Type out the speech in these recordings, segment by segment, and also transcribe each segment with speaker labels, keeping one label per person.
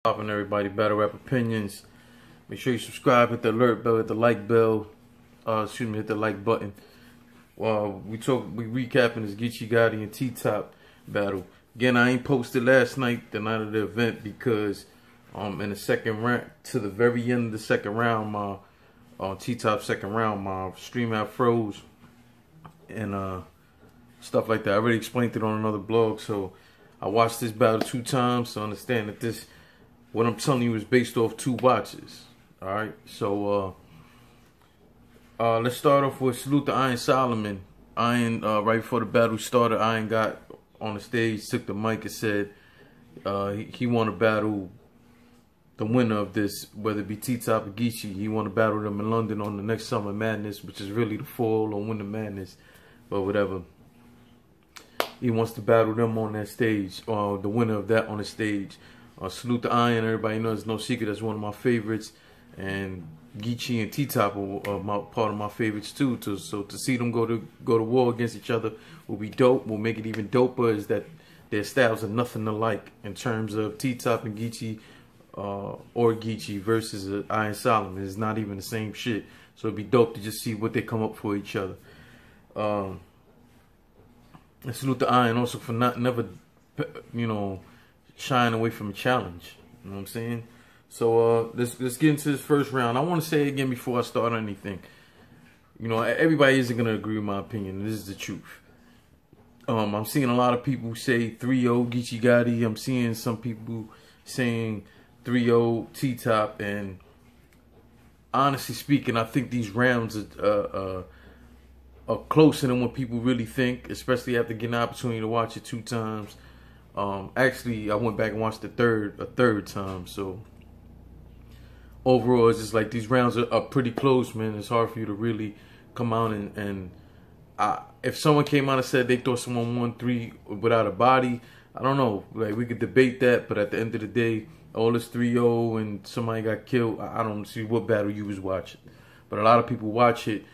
Speaker 1: Popping everybody, battle rap opinions. Make sure you subscribe, hit the alert bell, hit the like bell. Hit the like button. We recapping this Geechi Gotti and T-Top battle. Again, I ain't posted last night, the night of the event, because in the second round, to the very end of the second round, my T-Top second round, my stream app froze and stuff like that. I already explained it on another blog, so I watched this battle 2 times to understand that what I'm telling you is based off 2 watches. Alright, so let's start off with salute to Iron Solomon. Iron, right before the battle started, Iron got on the stage, took the mic and said he want to battle the winner of this, whether it be T-Top or Geechi. He want to battle them in London on the next Summer Madness, which is really the fall on Winter Madness, but whatever. He wants to battle them on that stage, or the winner of that on the stage. Salute to Iron. Everybody knows it's no secret that's one of my favorites, and Geechi and T-Top are part of my favorites too. So to see them go to war against each other will be dope. Will make it even doper is that their styles are nothing alike in terms of T-Top and Geechi, or Geechi versus Iron Solomon. It's not even the same shit. So it'd be dope to just see what they come up for each other. And salute to Iron also for never, shying away from a challenge. You know what I'm saying? So let's get into this first round. I want to say it again before I start anything. Everybody isn't gonna agree with my opinion. This is the truth. I'm seeing a lot of people say 3-0 Geechi Gotti. I'm seeing some people saying 3-0 T-Top, and honestly speaking, I think these rounds are closer than what people really think, especially after getting the opportunity to watch it 2 times. Actually, I went back and watched a third time. So overall, it's just like these rounds are pretty close, man. It's hard for you to really come out and if someone came out and said they thought someone won 3 without a body, I don't know. Like, we could debate that, but at the end of the day, all this 3-0 and somebody got killed, I don't see what battle you was watching. But a lot of people watch it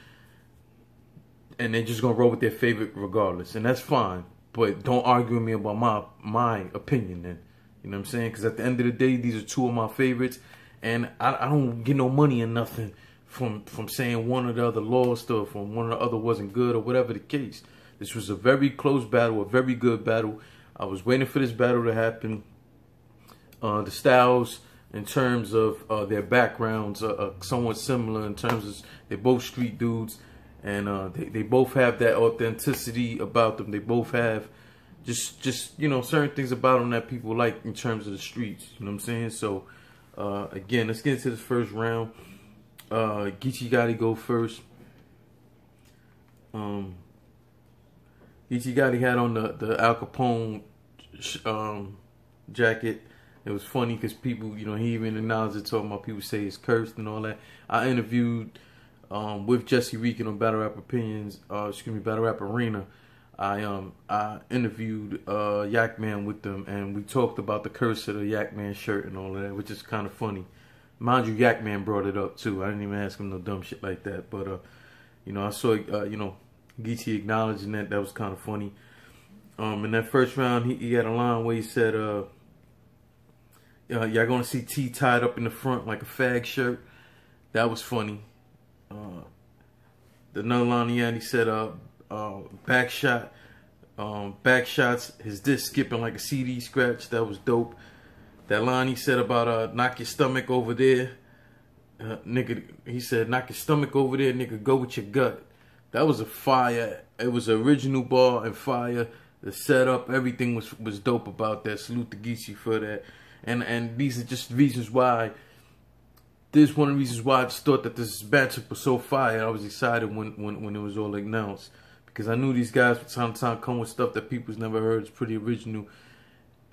Speaker 1: and they're just gonna roll with their favorite regardless, and that's fine. But don't argue with me about my opinion then. You know what I'm saying? Because at the end of the day, these are 2 of my favorites, and I don't get no money or nothing from saying one or the other lost or from one or the other wasn't good or whatever the case. This was a very close battle, a very good battle. I was waiting for this battle to happen. The styles in terms of their backgrounds are somewhat similar in terms of they're both street dudes. And they both have that authenticity about them. They both have just certain things about them that people like in terms of the streets. You know what I'm saying? So again, let's get into this first round. Geechi Gotti go first. Geechi Gotti had on the Al Capone jacket. It was funny because people, he even acknowledged it, talking about people say it's cursed and all that. I interviewed with Jesse Reekin on Battle Rap Opinions, Battle Rap Arena. I interviewed Yak Man with them, and we talked about the curse of the Yak Man shirt and all of that, which is kind of funny. Mind you, Yak Man brought it up too. I didn't even ask him no dumb shit like that, but I saw Geechi acknowledging that. That was kind of funny. In that first round, he had a line where he said, y'all gonna see T tied up in the front like a fag shirt. That was funny. Another line he said, back shots, his disc skipping like a CD scratch. That was dope. That line he said about knock your stomach over there, nigga. He said knock your stomach over there, nigga. Go with your gut. That was a fire. It was an original bar and fire. The setup, everything was dope about that. Salute to Geechi for that. And these are just reasons why. This is one of the reasons why I just thought that this matchup was so fire. I was excited when it was all announced, because I knew these guys from time to time come with stuff that people's never heard. It's pretty original,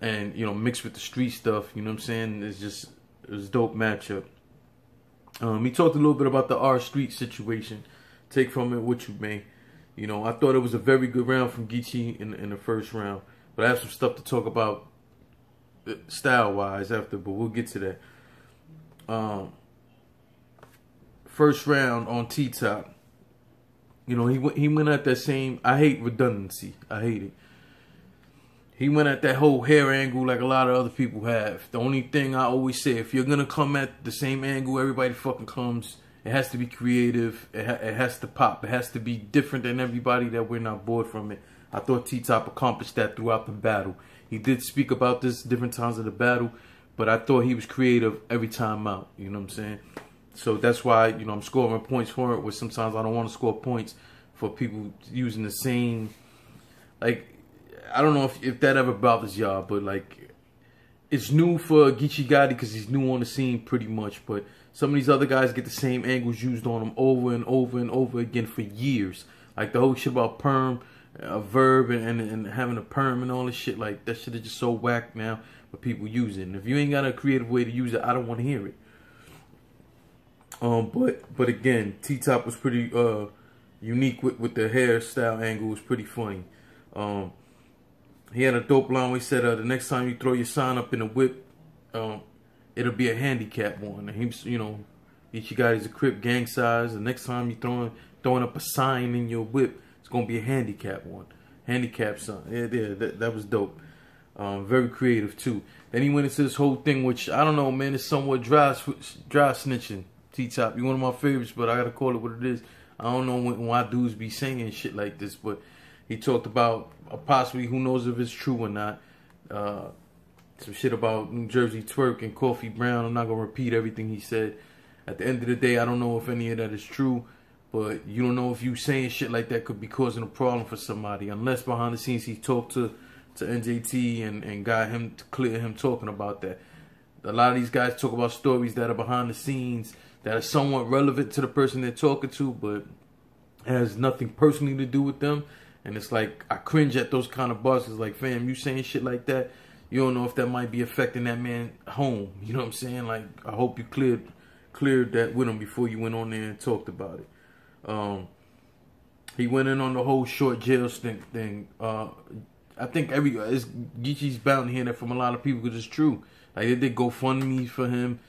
Speaker 1: and mixed with the street stuff. You know what I'm saying? It was a dope matchup. He talked a little bit about the R Street situation. Take from it what you may. I thought it was a very good round from Geechi in the first round, but I have some stuff to talk about style wise after. But we'll get to that. First round on T-Top, he went at that same. I hate redundancy. I hate it. he went at that whole hair angle like a lot of other people have. The only thing I always say, if you're gonna come at the same angle everybody fucking comes, it has to be creative. It has to pop. It has to be different than everybody, that we're not bored from it. I thought T-Top accomplished that throughout the battle. He did speak about this different times of the battle, but I thought he was creative every time out. You know what I'm saying? So that's why, you know, I'm scoring points for it, where sometimes I don't want to score points for people using the same, like, I don't know if that ever bothers y'all, but like, it's new for Geechi Gotti because he's new on the scene pretty much, but some of these other guys get the same angles used on them over and over and over again for years. Like the whole shit about perm, a verb, and having a perm and all this shit, like that shit is just so whack now, but people use it. And if you ain't got a creative way to use it, I don't want to hear it. But again, T-Top was pretty unique with the hairstyle angle. It was pretty funny. He had a dope line where he said, the next time you throw your sign up in a whip, it'll be a handicap one. And he, you know, Geechi Gotti's a Crip, gang size. The next time you throwing up a sign in your whip, it's gonna be a handicap one, handicap sign. Yeah, that was dope. Very creative too. Then he went into this whole thing, which I don't know, man. It's somewhat dry snitching. T-Top, you're one of my favorites, but I gotta call it what it is. I don't know why dudes be saying shit like this, but he talked about possibly, who knows if it's true or not, some shit about New Jersey twerk and Coffee Brown. I'm not gonna repeat everything he said. At the end of the day, I don't know if any of that is true, but you don't know if you saying shit like that could be causing a problem for somebody, unless behind the scenes he talked to NJT and got him to clear him talking about that. A lot of these guys talk about stories that are behind the scenes that are somewhat relevant to the person they're talking to, but it has nothing personally to do with them. And it's like, I cringe at those kind of bosses. Like, fam, you saying shit like that, you don't know if that might be affecting that man home. You know what I'm saying? Like, I hope you cleared that with him before you went on there and talked about it. He went in on the whole short jail stint thing. I think Geechi's bound to hear that from a lot of people, because it's true. Like, they did GoFundMe for him.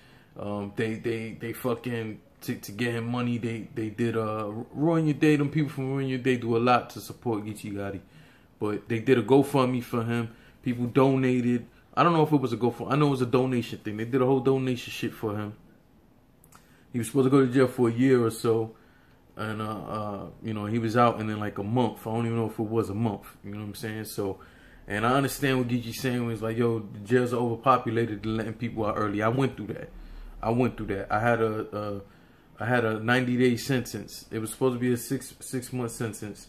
Speaker 1: They fucking to get him money. They did Ruin Your Day. Them people from Ruin Your Day do a lot to support Geechi Gotti, but they did a GoFundMe for him. People donated. I don't know if it was a GoFundMe. I know it was a donation thing. They did a whole donation shit for him. He was supposed to go to jail for a year or so, and you know, he was out in like a month. I don't even know if it was a month. You know what I'm saying? So, and I understand what Geechi's saying when he's like, yo, the jails are overpopulated, they're letting people out early. I went through that. I had a 90-day sentence. It was supposed to be a six-month sentence.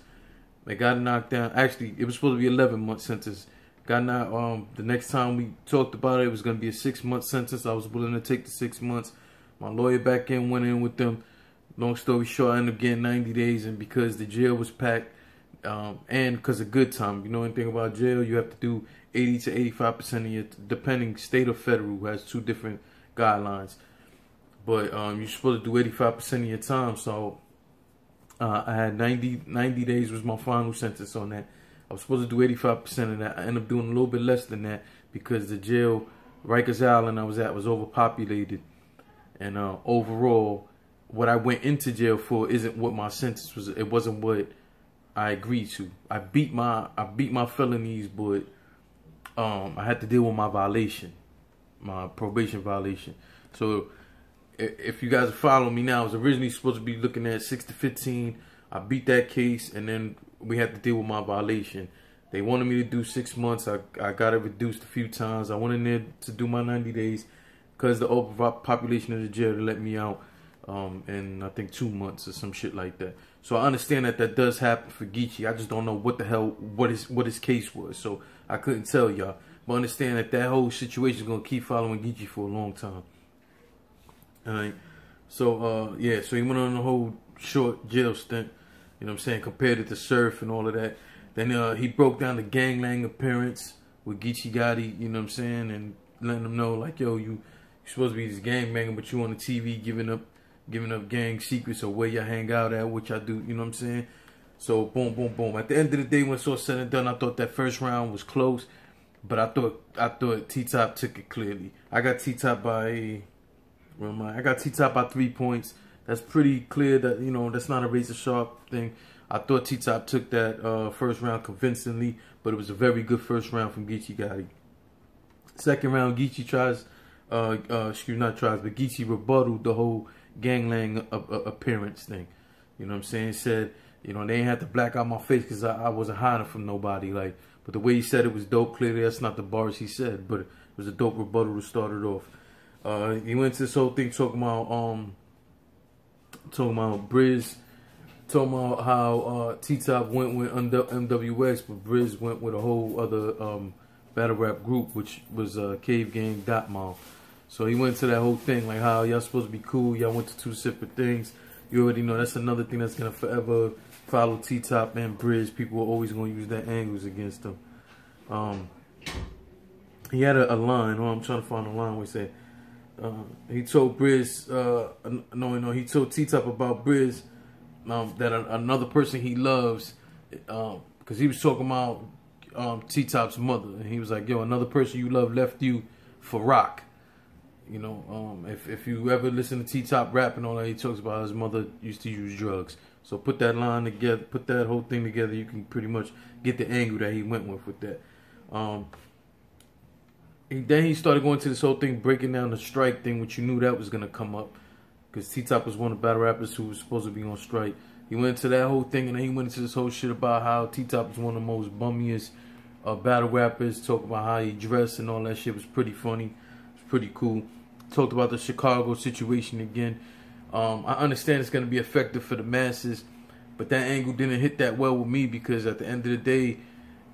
Speaker 1: They got knocked down. Actually, it was supposed to be 11-month sentence. Got knocked. The next time we talked about it, it was going to be a 6-month sentence. I was willing to take the 6 months. My lawyer back in, went in with them. Long story short, I ended up getting 90 days, and because the jail was packed, and because of good time, you know anything about jail, you have to do 80 to 85% of your, depending state or federal, who has two different guidelines. But you're supposed to do 85% of your time. So I had 90 days was my final sentence on that. I was supposed to do 85% of that. I ended up doing a little bit less than that because the jail, Rikers Island I was at, was overpopulated. And overall, what I went into jail for isn't what my sentence was. It wasn't what I agreed to. I beat my felonies, but I had to deal with my violation, my probation violation. So if you guys follow me now, I was originally supposed to be looking at 6 to 15. I beat that case, and then we had to deal with my violation. They wanted me to do 6 months. I got it reduced a few times. I went in there to do my 90 days because the overpopulation of the jail to let me out in, I think, 2 months or some shit like that. So I understand that does happen for Geechi. I just don't know what the hell, what his case was. So I couldn't tell y'all. But understand that whole situation is going to keep following Geechi for a long time. Alright, so yeah, so he went on a whole short jail stint, you know what I'm saying, compared it to Surf and all of that. Then he broke down the gangland appearance with Geechi Gotti, you know what I'm saying, and letting them know like, yo, you're supposed to be this gangbanger, but you on the TV giving up gang secrets or where you hang out at, which I do, you know what I'm saying. So boom, boom, boom. At the end of the day, when it's all said and done, I thought that first round was close, but I thought T-Top took it clearly. I got T-Top by 3 points. That's pretty clear that, you know, that's not a razor sharp thing. I thought T-Top took that first round convincingly, but it was a very good first round from Geechi Gotti. Second round, Geechi tries, but Geechi rebutted the whole gangland appearance thing. You know what I'm saying? Said, you know, they ain't had to black out my face because I wasn't hiding from nobody. Like, but the way he said it was dope. Clearly, that's not the bars he said, but it was a dope rebuttal to start it off. He went to this whole thing talking about Briz, talking about how T-Top went with MWX, but Briz went with a whole other battle rap group, which was Cave Gang Dotmom. So he went to that whole thing, like how y'all supposed to be cool, y'all went to two separate things. You already know that's another thing that's gonna forever follow T-Top and Briz. People are always gonna use their angles against them. He had a line, I'm trying to find a line where he said, he told Briz, he told T-Top about Briz, that another person he loves, because he was talking about T-Top's mother, and he was like, yo, another person you love left you for rock. You know, if you ever listen to T-Top rap and all that, he talks about his mother used to use drugs. So put that line together, put that whole thing together, you can pretty much get the angle that he went with that. Then he started going to this whole thing, breaking down the strike thing, which you knew that was going to come up. Because T-Top was one of the battle rappers who was supposed to be on strike. He went into that whole thing, and then he went into this whole shit about how T-Top was one of the most bummiest battle rappers. Talk about how he dressed and all that shit was pretty funny. It was pretty cool. Talked about the Chicago situation again. I understand it's going to be effective for the masses, but that angle didn't hit that well with me because at the end of the day,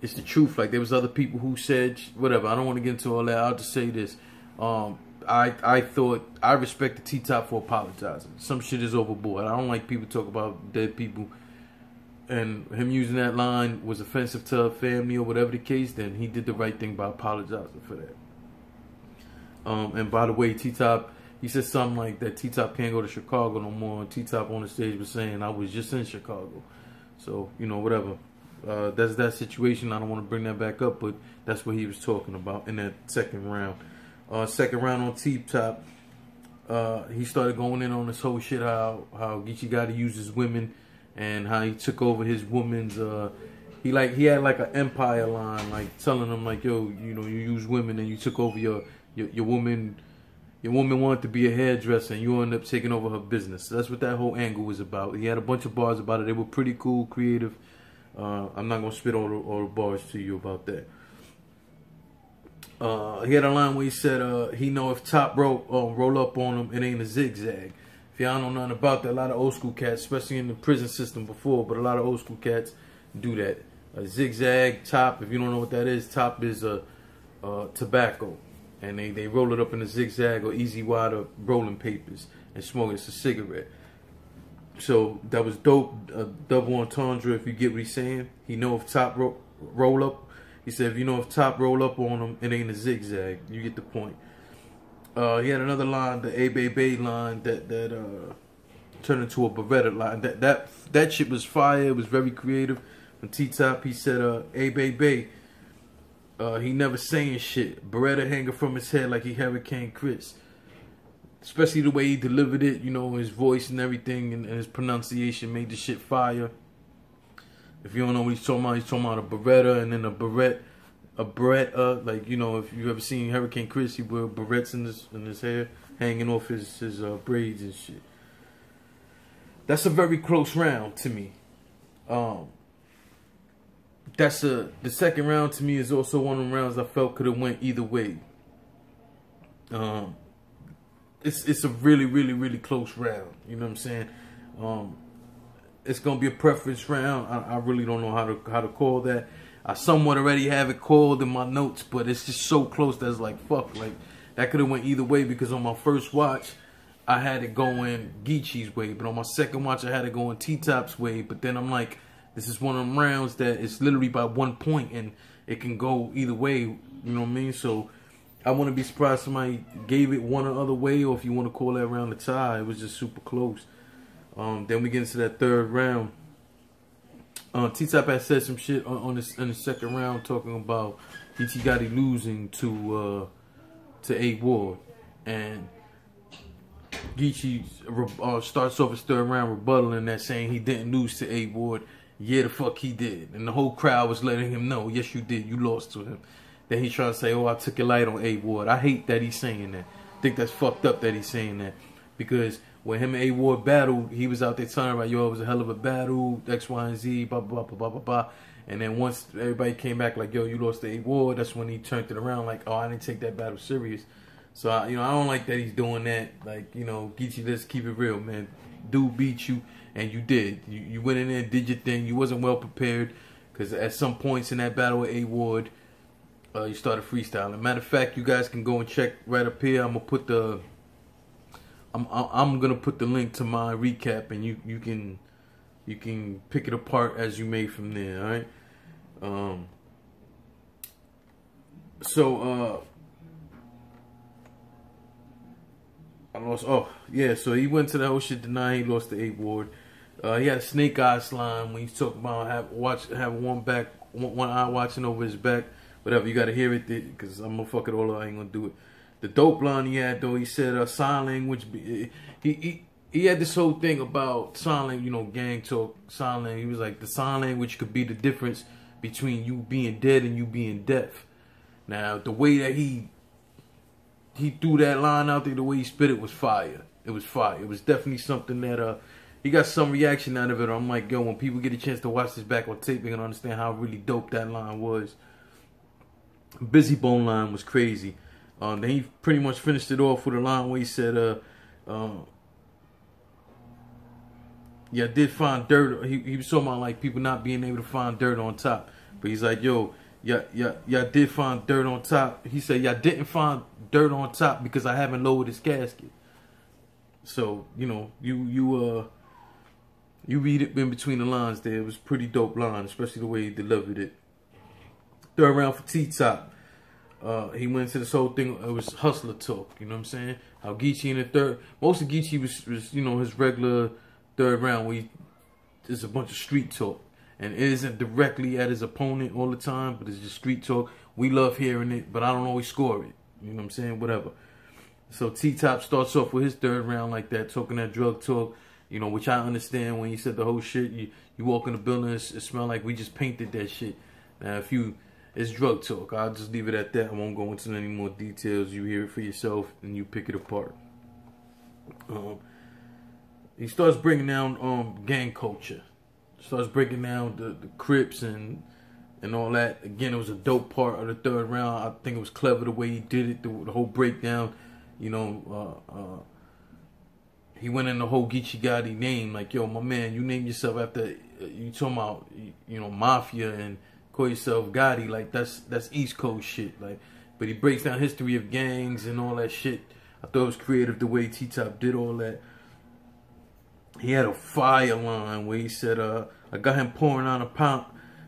Speaker 1: it's the truth. Like, there was other people who said, whatever, I don't want to get into all that. I'll just say this. I thought, I respected T-Top for apologizing. Some shit is overboard. I don't like people talk about dead people. And him using that line was offensive to her family or whatever the case, then he did the right thing by apologizing for that. And by the way, T-Top, he said something like that T-Top can't go to Chicago no more. And T-Top on the stage was saying, I was just in Chicago. So, you know, whatever. That's that situation. I don't want to bring that back up, but that's what he was talking about in that second round. Second round on T-Top, he started going in on this whole shit, how Geechi Gotti uses women and how he took over his woman's, he had like an empire line, like telling them like, yo, you know, you use women and you took over your woman. Your woman wanted to be a hairdresser and you ended up taking over her business. So that's what that whole angle was about. He had a bunch of bars about it. They were pretty cool, creative. I'm not going to spit all the bars to you about that. He had a line where he said, he know if Top roll up on him, it ain't a zigzag. If y'all don't know nothing about that, a lot of old school cats, especially in the prison system before, but a lot of old school cats do that. A zigzag, Top, if you don't know what that is, Top is tobacco. And they roll it up in a zigzag or easy water rolling papers and smoke it. It's a cigarette. So that was dope. Double entendre, if you get what he's saying. He know if Top roll up. He said, if you know if Top roll up on him, it ain't a zigzag. You get the point. He had another line, the A Bay Bay line that turned into a Beretta line. That shit was fire. It was very creative. On T-Top, he said, A Bay Bay. He never saying shit. Beretta hanging from his head like he Hurricane Chris. Especially the way he delivered it, you know, his voice and everything, and his pronunciation made the shit fire. If you don't know what he's talking about a Beretta, and then a Beretta, like, you know, if you ever seen Hurricane Chris, he wear barrettes in his hair, hanging off his braids and shit. That's a very close round to me. The second round to me is also one of the rounds I felt could have went either way. It's a really, really, really close round. You know what I'm saying? It's gonna be a preference round. I really don't know how to call that. I somewhat already have it called in my notes, but it's just so close that it's like fuck. Like that could have went either way because on my first watch I had it going Geechi's way, but on my second watch I had it going T-Top's way. But then I'm like, this is one of them rounds that it's literally by 1 point and it can go either way. You know what I mean? So I wouldn't be surprised if somebody gave it one or other way, or if you want to call that round a tie. It was just super close. Then we get into that third round. T-Top had said some shit in the second round talking about Geechi Gotti losing to A Ward, and Geechi starts off his third round rebuttaling that, saying he didn't lose to A Ward. Yeah, the fuck he did. And the whole crowd was letting him know, yes, you did. You lost to him. Then he's trying to say, oh, I took it light on A Ward. I hate that he's saying that. I think that's fucked up that he's saying that. Because when him and A Ward battled, he was out there telling like, yo, it was a hell of a battle, X, Y, and Z, blah, blah, blah, blah, blah, blah. And then once everybody came back like, yo, you lost to A Ward, that's when he turned it around like, oh, I didn't take that battle serious. So, I don't like that he's doing that. Like, Geechi, let's keep it real, man. Dude beat you, and you did. You went in there and did your thing. You wasn't well prepared, because at some points in that battle with A Ward, you started freestyling. Matter of fact, you guys can go and check right up here. I'm gonna put the link to my recap, and you can pick it apart as you may from there. All right. I lost. Oh yeah, so he went to the whole shit denying he lost to A Ward. He had a snake eye slime when he's talking about have one eye watching over his back. Whatever, you gotta hear it because I'm gonna fuck it all up. I ain't gonna do it. The dope line he had though, he said sign language. He had this whole thing about sign language, gang talk, sign language. He was like, the sign language could be the difference between you being dead and you being deaf. Now the way that he threw that line out there, the way he spit it was fire. It was fire. It was definitely something that he got some reaction out of it. I'm like, yo, when people get a chance to watch this back on tape, they're gonna understand how really dope that line was. Busy Bone line was crazy. Then he pretty much finished it off with a line where he said, yeah, I did find dirt. He was talking about like people not being able to find dirt on top. But he's like, yo, y'all did find dirt on top. He said, y'all didn't find dirt on top because I haven't lowered his casket. So, you read it in between the lines there. It was a pretty dope line, especially the way he delivered it. Third round for T-Top. He went into this whole thing. It was hustler talk. You know what I'm saying? How Geechi in the third. Most of Geechi was his regular third round where there's a bunch of street talk. And it isn't directly at his opponent all the time, but it's just street talk. We love hearing it, but I don't always score it. You know what I'm saying? Whatever. So T-Top starts off with his third round like that, talking that drug talk, which I understand when he said the whole shit. You walk in the building, it smell like we just painted that shit. Now, it's drug talk. I'll just leave it at that. I won't go into any more details. You hear it for yourself and you pick it apart. He starts breaking down gang culture. Starts breaking down the Crips and all that. Again, it was a dope part of the third round. I think it was clever the way he did it, the whole breakdown. He went in the whole Geechi Gotti name. Like, yo, my man, you named yourself after, you talking about, Mafia and call yourself Gotti. Like, that's East Coast shit. Like, but he breaks down history of gangs and all that shit. I thought it was creative the way T-Top did all that. He had a fire line where he said, I got him pouring on a pint.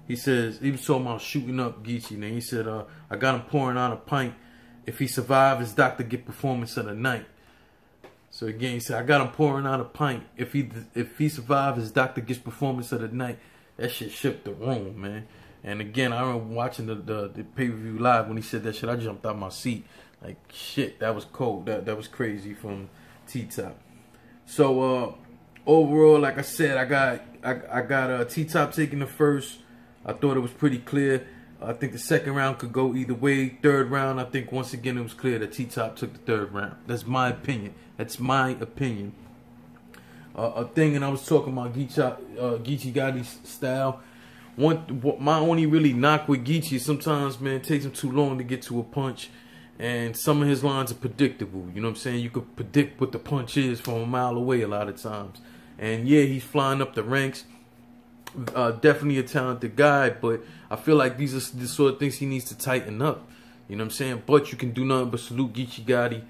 Speaker 1: He says, he was talking about shooting up Geechi. And he said, I got him pouring on a pint. If he survives, his doctor get performance of the night. So again, he said, I got him pouring on a pint. If he survives, his doctor gets performance of the night. That shit shook the room, man. And again, I remember watching the pay-per-view live when he said that shit. I jumped out my seat. Like, shit, that was cold. That was crazy from T-Top. So, overall, like I said, I got T-Top taking the first. I thought it was pretty clear. I think the second round could go either way. Third round, I think once again it was clear that T-Top took the third round. That's my opinion. That's my opinion. A thing, and I was talking about Geechi Gotti's style. My only really knock with Geechi is sometimes, man, it takes him too long to get to a punch. And some of his lines are predictable. You know what I'm saying? You could predict what the punch is from a mile away a lot of times. And yeah, he's flying up the ranks. Definitely a talented guy, but I feel like these are the sort of things he needs to tighten up. You know what I'm saying? But you can do nothing but salute Geechi Gotti,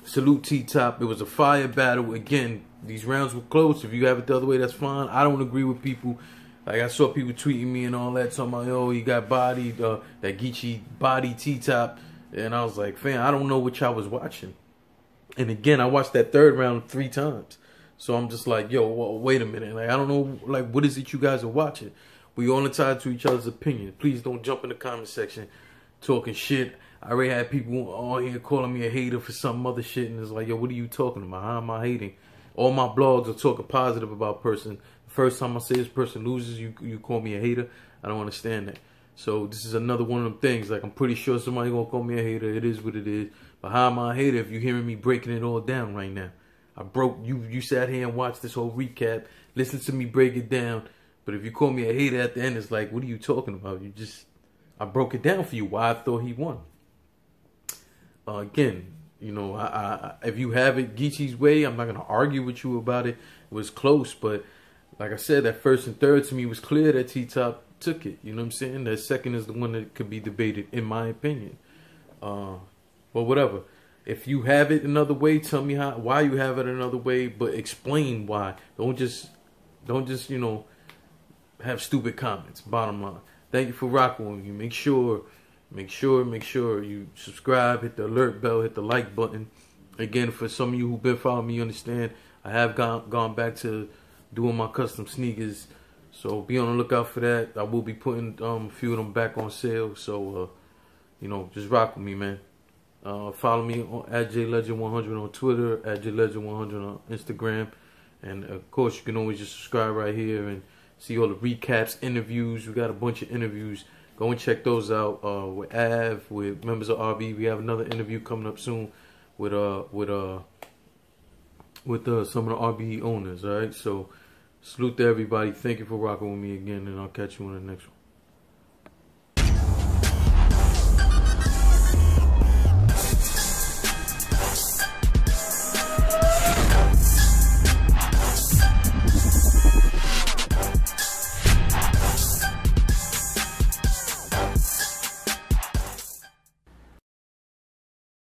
Speaker 1: salute T-Top. It was a fire battle. Again, these rounds were close. If you have it the other way, that's fine. I don't agree with people. Like, I saw people tweeting me and all that, talking about, oh, he got bodied, that Geechi body T-Top. And I was like, fam, I don't know what y'all was watching. And again, I watched that third round 3 times. So I'm just like, yo, wait a minute. Like, I don't know, like, what is it you guys are watching? We all entitled to each other's opinion. Please don't jump in the comment section talking shit. I already had people on here calling me a hater for some other shit. And it's like, yo, what are you talking about? How am I hating? All my blogs are talking positive about person. The first time I say this person loses, you call me a hater. I don't understand that. So this is another one of them things. Like, I'm pretty sure somebody gonna call me a hater. It is what it is. But how am I a hater if you're hearing me breaking it all down right now? I broke you sat here and watched this whole recap, listen to me break it down. But if you call me a hater at the end, it's like, what are you talking about? I broke it down for you why I thought he won. Again, you know, if you have it Geechi's way, I'm not gonna argue with you about it. It was close, but like I said, that first and third to me was clear that T-Top took it. You know what I'm saying? That second is the one that could be debated, in my opinion. But whatever. If you have it another way, tell me why you have it another way, but explain why. Don't just you know, have stupid comments. Bottom line. Thank you for rocking with me. Make sure you subscribe, hit the alert bell, hit the like button. Again, for some of you who've been following me, you understand I have gone back to doing my custom sneakers. So be on the lookout for that. I will be putting a few of them back on sale. So you know, just rock with me, man. Follow me at JLegend100 on Twitter, at JLegend100 on Instagram, and of course you can always just subscribe right here and see all the recaps, interviews. We got a bunch of interviews. Go and check those out. With Av, with members of RB. We have another interview coming up soon with some of the RB owners. All right, so salute to everybody. Thank you for rocking with me again, and I'll catch you on the next one.